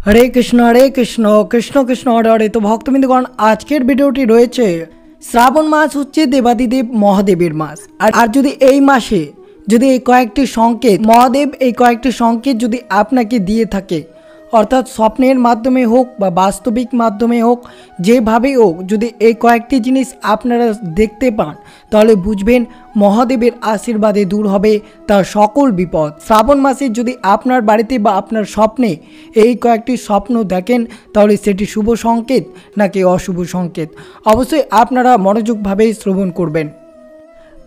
हरे कृष्ण कृष्ण कृष्ण हरे हरे। तो भक्तबिंदुगण आजकेर भिडियोटी रयेछे श्रावण मास होच्छे देवादिदेव महादेवेर मास। और यदि এই মাসে যদি এই কয়েকটি সংকেত মহাদেব এই কয়েকটি সংকেত যদি আপনাকে দিয়ে থাকে, অর্থাৎ স্বপ্নের মাধ্যমে হোক বা বাস্তবিক মাধ্যমে হোক, যেভাবেই হোক যদি এই কয়েকটি জিনিস আপনারা দেখতে পান তাহলে বুঝবেন মহাদেবের আশীর্বাদে দূর হবে তার সকল বিপদ। শ্রাবণ মাসে যদি আপনার বাড়িতে বা আপনার স্বপ্নে এই কয়েকটি স্বপ্ন দেখেন তাহলে সেটি শুভ সংকেত নাকি অশুভ সংকেত অবশ্যই আপনারা মনোযোগভাবে শ্রবণ করবেন।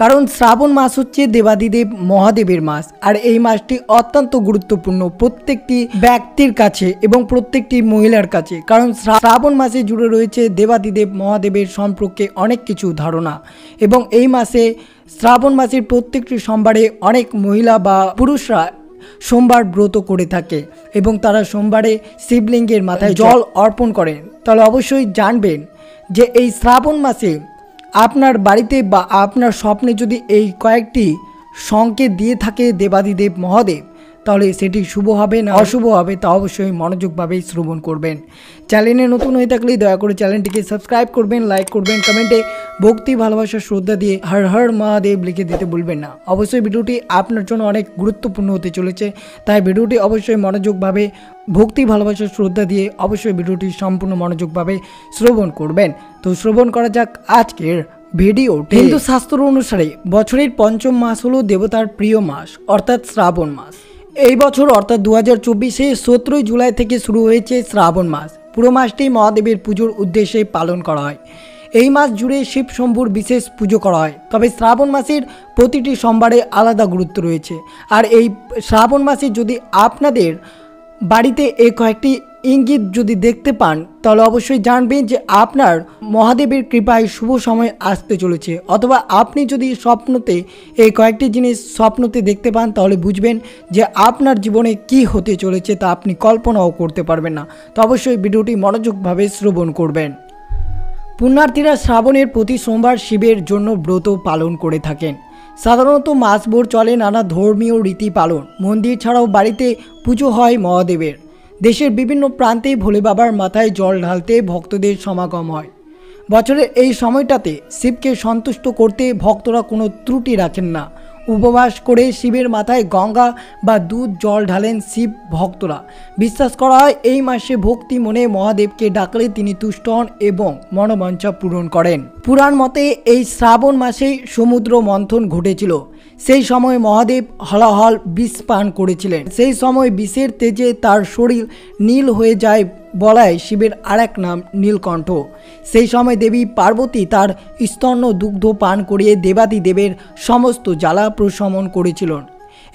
কারণ শ্রাবণ মাস হচ্ছে দেবাদিদেব মহাদেবের মাস। আর এই মাসটি অত্যন্ত গুরুত্বপূর্ণ প্রত্যেকটি ব্যক্তির কাছে এবং প্রত্যেকটি মহিলার কাছে। কারণ শ্রাবণ মাসে জুড়ে রয়েছে দেবাদিদেব মহাদেবের সম্পর্কে অনেক কিছু ধারণা। এবং এই মাসে শ্রাবণ মাসের প্রত্যেকটি সোমবারে অনেক মহিলা বা পুরুষরা সোমবার ব্রত করে থাকে এবং তারা সোমবারে শিবলিঙ্গের মাথায় জল অর্পণ করেন। তাহলে অবশ্যই জানবেন যে এই শ্রাবণ মাসে আপনার বাড়িতে বা আপনার স্বপ্নে যদি এই কয়েকটি সংকেত দিয়ে থাকে দেবাদিদেব মহাদেব তাহলে সেটি শুভ হবে না অশুভ হবে তা অবশ্যই মনোযোগভাবে শ্রবণ করবেন। চ্যানেলে নতুন হয়ে থাকলে দয়া করে চ্যানেলটিকে সাবস্ক্রাইব করবেন, লাইক করবেন, কমেন্টে ভক্তি ভালোবাসা শ্রদ্ধা দিয়ে হর হর মহাদেব লিখে দিতে ভুলবেন না। অবশ্যই ভিডিওটি আপনার জন্য অনেক গুরুত্বপূর্ণ হতে চলেছে, তাই ভিডিওটি অবশ্যই মনোযোগভাবে ভক্তি ভালোবাসা শ্রদ্ধা দিয়ে অবশ্যই ভিডিওটি সম্পূর্ণ মনোযোগভাবে শ্রবণ করবেন। তো শ্রবণ করা যাক আজকের ভিডিও। হিন্দু শাস্ত্র অনুসারে বছরের পঞ্চম মাস হলো দেবতার প্রিয় মাস অর্থাৎ শ্রাবণ মাস। এই বছর অর্থাৎ 2024-এ 17 জুলাই থেকে শুরু হয়েছে শ্রাবণ মাস। পুরো মাসটি মহাদেবের পুজোর উদ্দেশ্যে পালন করা হয়। এই মাস জুড়ে শিব শম্ভুর বিশেষ পুজো করা হয়। তবে শ্রাবণ মাসের প্রতিটি সোমবারে আলাদা গুরুত্ব রয়েছে। আর এই শ্রাবণ মাসে যদি আপনাদের বাড়িতে এই কয়েকটি ইঙ্গিত যদি দেখতে পান তাহলে অবশ্যই জানবেন যে আপনার মহাদেবের কৃপায় শুভ সময় আসতে চলেছে। অথবা আপনি যদি স্বপ্নতে এই কয়েকটি জিনিস স্বপ্নতে দেখতে পান তাহলে বুঝবেন যে আপনার জীবনে কি হতে চলেছে তা আপনি কল্পনাও করতে পারবেন না। তো অবশ্যই ভিডিওটি মনোযোগভাবে শ্রবণ করবেন। পুণ্যার্থীরা শ্রাবণের প্রতি সোমবার শিবের জন্য ব্রত পালন করে থাকেন। সাধারণত মাসভর চলে নানা ধর্মীয় রীতি পালন। মন্দির ছাড়াও বাড়িতে পুজো হয় মহাদেবের। দেশের বিভিন্ন প্রান্তে ভোলে বাবার মাথায় জল ঢালতে ভক্তদের সমাগম হয়। বছরের এই সময়টাতে শিবকে সন্তুষ্ট করতে ভক্তরা কোনো ত্রুটি রাখেন না। উপবাস করে শিবের মাথায় গঙ্গা বা দুধ জল ঢালেন শিব ভক্তরা। বিশ্বাস করা হয় এই মাসে ভক্তি মনে মহাদেবকে ডাকলে তিনি তুষ্ট হন এবং মনোবাঞ্ছা পূরণ করেন। পুরাণ মতে এই শ্রাবণ মাসেই সমুদ্র মন্থন ঘটেছিল। সেই সময় মহাদেব হলাহল বিষ পান করেছিলেন। সেই সময় বিষের তেজে তার শরীর নীল হয়ে যায় বলায় শিবের আরেক নাম নীলকণ্ঠ। সেই সময় দেবী পার্বতী তার স্তন্য দুগ্ধ পান করিয়ে দেবাদিদেবের সমস্ত জ্বালা প্রশমন করেছিলেন।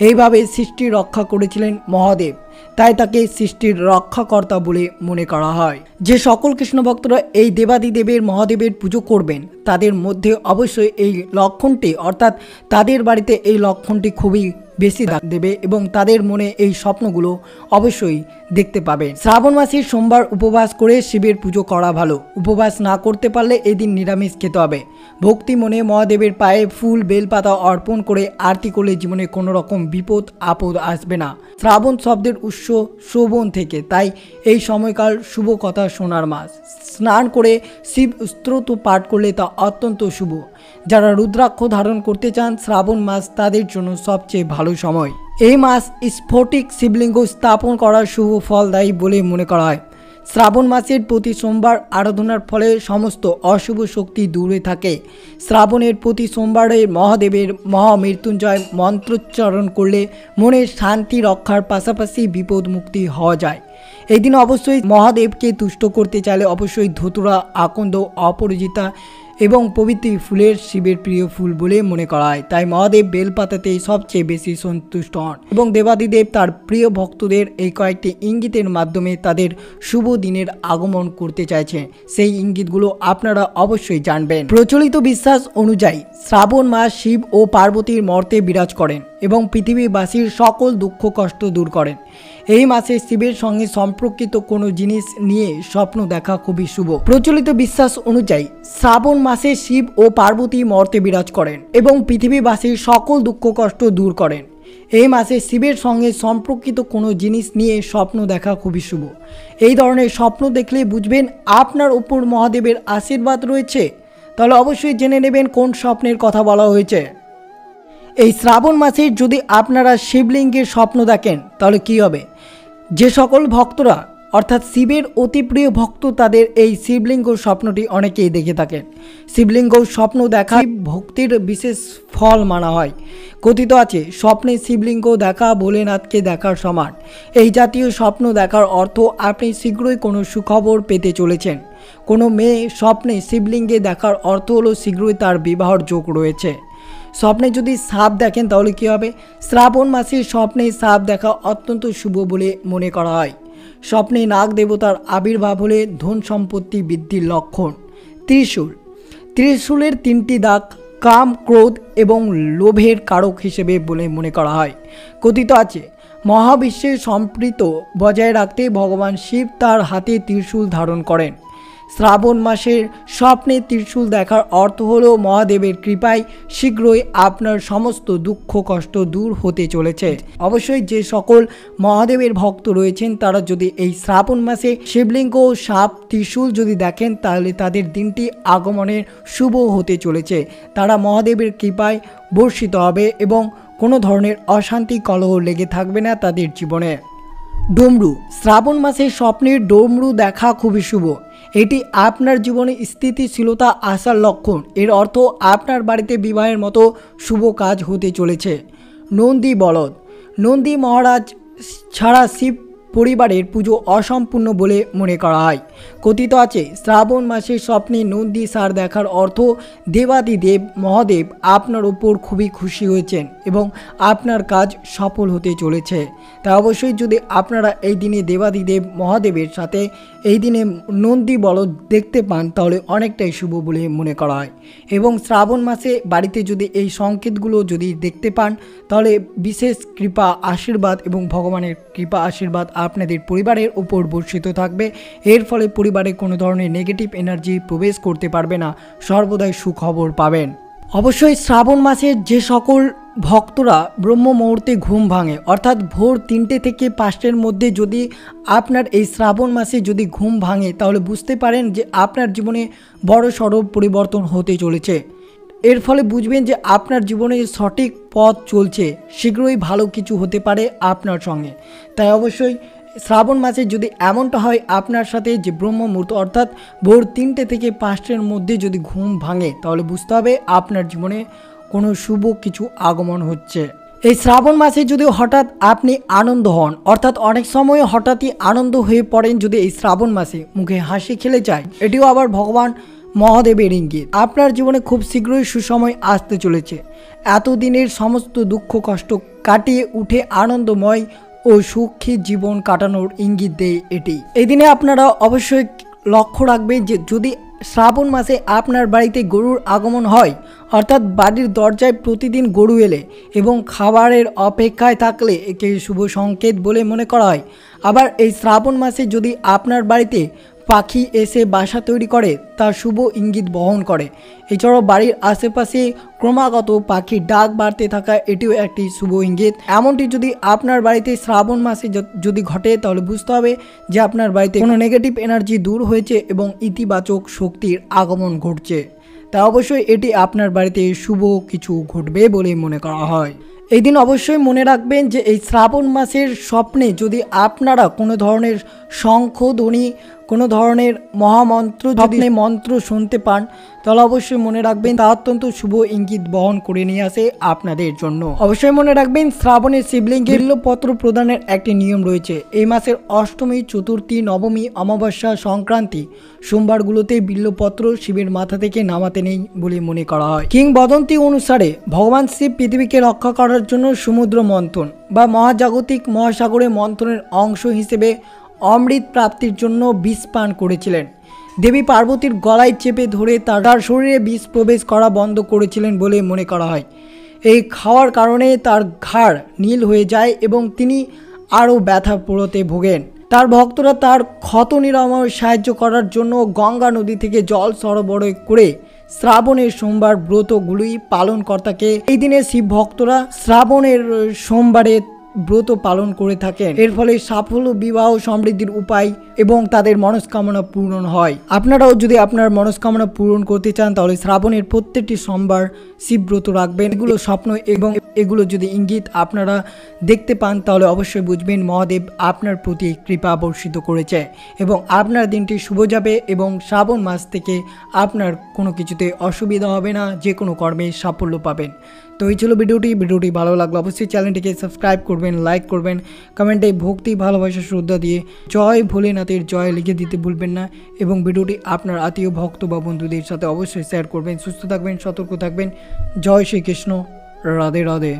এইভাবে সৃষ্টি রক্ষা করেছিলেন মহাদেব, তাই তাকে সৃষ্টির রক্ষাকর্তা বলে মনে করা হয়। যে সকল কৃষ্ণ ভক্তরা এই দেবাদিদেবের মহাদেবের পুজো করবেন তাদের মধ্যে অবশ্যই এই লক্ষণটি অর্থাৎ তাদের বাড়িতে এই লক্ষণটি খুবই বেশি দেখা দেবে এবং তাদের মনে এই স্বপ্নগুলো অবশ্যই দেখতে পাবেন। শ্রাবণ মাসের সোমবার উপবাস করে শিবের পুজো করা ভালো। উপবাস না করতে পারলে এই দিন নিরামিষ খেতে হবে। ভক্তি মনে মহাদেবের পায়ে ফুল বেলপাতা অর্পণ করে আরতি করলে জীবনে কোনো রকম বিপদ আপদ আসবে না। শ্রাবণ শব্দের উৎস শ্রবণ থেকে, তাই এই সময়কাল শুভ কথা শোনার মাস। স্নান করে শিব স্তোত্র পাঠ করলে তা অত্যন্ত শুভ। যারা রুদ্রাক্ষ ধারণ করতে চান শ্রাবণ মাস তাদের জন্য সবচেয়ে ভালো সময়। এই মাস স্ফটিক শিবলিঙ্গ স্থাপন করার শুভ ফলদায়ী বলে মনে করা হয়। শ্রাবণ মাসের প্রতি সোমবার আরাধনার ফলে সমস্ত অশুভ শক্তি দূরে থাকে। শ্রাবণের প্রতি সোমবারে মহাদেবের মহামৃত্যুঞ্জয় মন্ত্রোচ্চারণ করলে মনের শান্তি রক্ষার পাশাপাশি বিপদ মুক্তি হওয়া যায়। এই দিন অবশ্যই মহাদেবকে তুষ্ট করতে চাইলে অবশ্যই ধতুরা, আকন্দ, অপরাজিতা এবং পবিত্র ফুলের শিবের প্রিয় ফুল বলে মনে করা হয়। তাই মহাদেব বেলপাতাতেই সবচেয়ে বেশি সন্তুষ্ট হন এবং দেবাদিদেব তার প্রিয় ভক্তদের এই কয়েকটি ইঙ্গিতের মাধ্যমে তাদের শুভ দিনের আগমন করতে চাইছে। সেই ইঙ্গিতগুলো আপনারা অবশ্যই জানবেন। প্রচলিত বিশ্বাস অনুযায়ী শ্রাবণ মাস শিব ও পার্বতীর মর্তে বিরাজ করেন এবং পৃথিবীবাসীর সকল দুঃখ কষ্ট দূর করেন। এই মাসে শিবের সঙ্গে সম্পর্কিত কোনো জিনিস নিয়ে স্বপ্ন দেখা খুবই শুভ। প্রচলিত বিশ্বাস অনুযায়ী শ্রাবণ মাসে শিব ও পার্বতী মর্তে বিরাজ করেন এবং পৃথিবীবাসীর সকল দুঃখ কষ্ট দূর করেন। এই মাসে শিবের সঙ্গে সম্পর্কিত কোনো জিনিস নিয়ে স্বপ্ন দেখা খুবই শুভ। এই ধরনের স্বপ্ন দেখলে বুঝবেন আপনার উপর মহাদেবের আশীর্বাদ রয়েছে। তাহলে অবশ্যই জেনে নেবেন কোন স্বপ্নের কথা বলা হয়েছে। এই শ্রাবণ মাসে যদি আপনারা শিবলিঙ্গের স্বপ্ন দেখেন তাহলে কী হবে? যে সকল ভক্তরা অর্থাৎ শিবের অতি প্রিয় ভক্ত তাদের এই শিবলিঙ্গ স্বপ্নটি অনেকেই দেখে থাকেন। শিবলিঙ্গ স্বপ্ন দেখা ভক্তির বিশেষ ফল মানা হয়। কথিত আছে স্বপ্নে শিবলিঙ্গ দেখা ভোলেনাথকে দেখার সমান। এই জাতীয় স্বপ্ন দেখার অর্থ আপনি শীঘ্রই কোনো সুখবর পেতে চলেছেন। কোনো মেয়ে স্বপ্নে শিবলিঙ্গে দেখার অর্থ হলো শীঘ্রই তার বিবাহর যোগ রয়েছে। স্বপ্নে যদি সাপ দেখেন তাহলে কী হবে? শ্রাবণ মাসে স্বপ্নে সাপ দেখা অত্যন্ত শুভ বলে মনে করা হয়। স্বপ্নে নাগ দেবতার আবির্ভাব হলে ধন সম্পত্তি বৃদ্ধির লক্ষণ। ত্রিশূল, ত্রিশূলের 3টি দাগ কাম, ক্রোধ এবং লোভের কারক হিসেবে বলে মনে করা হয়। কথিত আছে মহাবিশ্বের সম্প্রীত বজায় রাখতে ভগবান শিব তার হাতে ত্রিশূল ধারণ করেন। শ্রাবণ মাসের স্বপ্নে ত্রিশূল দেখার অর্থ হলো মহাদেবের কৃপায় শীঘ্রই আপনার সমস্ত দুঃখ কষ্ট দূর হতে চলেছে। অবশ্যই যে সকল মহাদেবের ভক্ত রয়েছেন তারা যদি এই শ্রাবণ মাসে শিবলিঙ্গ, সাপ, ত্রিশূল যদি দেখেন তাহলে তাদের দিনটি আগমনের শুভ হতে চলেছে। তারা মহাদেবের কৃপায় বর্ষিত হবে এবং কোনো ধরনের অশান্তি কলহ লেগে থাকবে না তাদের জীবনে। ডমরু, শ্রাবণ মাসে স্বপ্নের ডমরু দেখা খুবই শুভ। এটি আপনার জীবনে স্থিতিশীলতা আসার লক্ষণ। এর অর্থ আপনার বাড়িতে বিবাহের মতো শুভ কাজ হতে চলেছে। নন্দী বলদ, নন্দী মহারাজ ছাড়া শিব পরিবারের পুজো অসম্পূর্ণ বলে মনে করা হয়। কথিত আছে শ্রাবণ মাসের স্বপ্নে নন্দী সার দেখার অর্থ দেবাদিদেব মহাদেব আপনার ওপর খুবই খুশি হয়েছেন এবং আপনার কাজ সফল হতে চলেছে। তাই অবশ্যই যদি আপনারা এই দিনে দেবাদিদেব মহাদেবের সাথে এই দিনে নন্দী বলদ দেখতে পান তাহলে অনেকটাই শুভ বলে মনে করা হয়। এবং শ্রাবণ মাসে বাড়িতে যদি এই সংকেতগুলো যদি দেখতে পান তাহলে বিশেষ কৃপা আশীর্বাদ এবং ভগবানের কৃপা আশীর্বাদ আপনাদের পরিবারের উপর বর্ষিত থাকবে। এর ফলে পরিবারে কোনো ধরনের নেগেটিভ এনার্জি প্রবেশ করতে পারবে না, সর্বদাই সুখবর পাবেন। অবশ্যই শ্রাবণ মাসের যে সকল ভক্তরা ব্রহ্ম মুহূর্তে ঘুম ভাঙে অর্থাৎ ভোর 3টে থেকে 5টার মধ্যে যদি আপনার এই শ্রাবণ মাসে যদি ঘুম ভাঙে তাহলে বুঝতে পারেন যে আপনার জীবনে বড় সড় পরিবর্তন হতে চলেছে। এর ফলে বুঝবেন যে আপনার জীবনে সঠিক পথ চলছে, শীঘ্রই ভালো কিছু হতে পারে আপনার সঙ্গে। তাই অবশ্যই শ্রাবণ মাসে যদি এমনটা হয় আপনার সাথে যে ব্রহ্ম মুহূর্ত অর্থাৎ ভোর 3টে থেকে 5টার মধ্যে যদি ঘুম ভাঙে তাহলে বুঝতে হবে আপনার জীবনে কোনো শুভ কিছু আগমন হচ্ছে। এই শ্রাবণ মাসে যদি হঠাৎ আপনি আনন্দ হন অর্থাৎ অনেক সময় হঠাৎই আনন্দ হয়ে পড়েন, যদি এই শ্রাবণ মাসে মুখে হাসি খেলে যায়, এটিও আবার ভগবান মহাদেবের ইঙ্গিত। আপনার জীবনে খুব শীঘ্রই সুসময় আসতে চলেছে। এতদিনের সমস্ত দুঃখ কষ্ট কাটিয়ে উঠে আনন্দময় ও সুখী জীবন কাটানোর ইঙ্গিত দেয় এটি। এই দিনে আপনারা অবশ্যই লক্ষ্য রাখবেন যে যদি শ্রাবণ মাসে আপনার বাড়িতে গরুর আগমন হয় অর্থাৎ বাড়ির দরজায় প্রতিদিন গরু এলে এবং খাবারের অপেক্ষায় থাকলে একে শুভ সংকেত বলে মনে করা হয়। আবার এই শ্রাবণ মাসে যদি আপনার বাড়িতে পাখি এসে বাসা তৈরি করে তা শুভ ইঙ্গিত বহন করে। এছাড়াও বাড়ির আশেপাশে ক্রমাগত পাখির ডাক বাড়তে থাকা এটিও একটি শুভ ইঙ্গিত। এমনটি যদি আপনার বাড়িতে শ্রাবণ মাসে যদি ঘটে তাহলে বুঝতে হবে যে আপনার বাড়িতে কোনো নেগেটিভ এনার্জি দূর হয়েছে এবং ইতিবাচক শক্তির আগমন ঘটছে। তাই অবশ্যই এটি আপনার বাড়িতে শুভ কিছু ঘটবে বলে মনে করা হয়। এই দিন অবশ্যই মনে রাখবেন যে এই শ্রাবণ মাসের স্বপ্নে যদি আপনারা কোনো ধরনের শঙ্খধ্বনি, কোনো ধরনের মহামন্ত্র স্বপ্নে মন্ত্র শুনতে পান তাহলে অবশ্যই মনে রাখবেন তা অত্যন্ত শুভ ইঙ্গিত বহন করে নিয়ে আসে আপনাদের জন্য। অবশ্যই মনে রাখবেন শ্রাবণের শিবলিঙ্গে বিল্লপত্র প্রদানের একটি নিয়ম রয়েছে। এই মাসের অষ্টমী, চতুর্থী, নবমী, অমাবস্যা, সংক্রান্তি সোমবারগুলোতে বিল্লপত্র শিবের মাথা থেকে নামাতে নেই বলে মনে করা হয়। কিংবদন্তি অনুসারে ভগবান শিব পৃথিবীকে রক্ষা করার জন্য সমুদ্র মন্থন বা মহাজাগতিক মহাসাগরে মন্থনের অংশ হিসেবে অমৃত প্রাপ্তির জন্য বিষ পান করেছিলেন। দেবী পার্বতীর গলায় চেপে ধরে তার শরীরে বিষ প্রবেশ করা বন্ধ করেছিলেন বলে মনে করা হয়। এই খাওয়ার কারণে তার ঘাড় নীল হয়ে যায় এবং তিনি আরও ব্যথা পোড়াতে ভোগেন। তার ভক্তরা তার ক্ষত নিরাময় সাহায্য করার জন্য গঙ্গা নদী থেকে জল সরবরাহ করে শ্রাবণের সোমবার ব্রতগুলি পালন করে থাকে। এই দিনে শিব ভক্তরা শ্রাবণের সোমবারে ব্রত পালন করে থাকেন। এর ফলে সাফল্য, বিবাহ, সমৃদ্ধির উপায় এবং তাদের মনস্কামনা পূরণ হয়। আপনারাও যদি আপনার মনস্কামনা পূরণ করতে চান তাহলে শ্রাবণের প্রত্যেকটি সোমবার শিবব্রত রাখবেন। এগুলো স্বপ্ন এবং এগুলো যদি ইঙ্গিত আপনারা দেখতে পান তাহলে অবশ্যই বুঝবেন মহাদেব আপনার প্রতি কৃপা বর্ষিত করেছে এবং আপনার দিনটি শুভ যাবে এবং শ্রাবণ মাস থেকে আপনার কোনো কিছুতে অসুবিধা হবে না, যে কোনো কর্মে সাফল্য পাবেন। তো এই ছিল ভিডিওটি ভালো লাগলো অবশ্যই চ্যানেলটিকে সাবস্ক্রাইব করবেন, লাইক করবেন, কমেন্টে ভক্তি, ভালোবাসা, শ্রদ্ধা দিয়ে জয় ভোলেনাথের জয় লিখে দিতে ভুলবেন না এবং ভিডিওটি আপনার আত্মীয়, ভক্ত বা বন্ধুদের সাথে অবশ্যই শেয়ার করবেন। সুস্থ থাকবেন, সতর্ক থাকবেন। জয় শ্রীকৃষ্ণ, রাধে রাধে।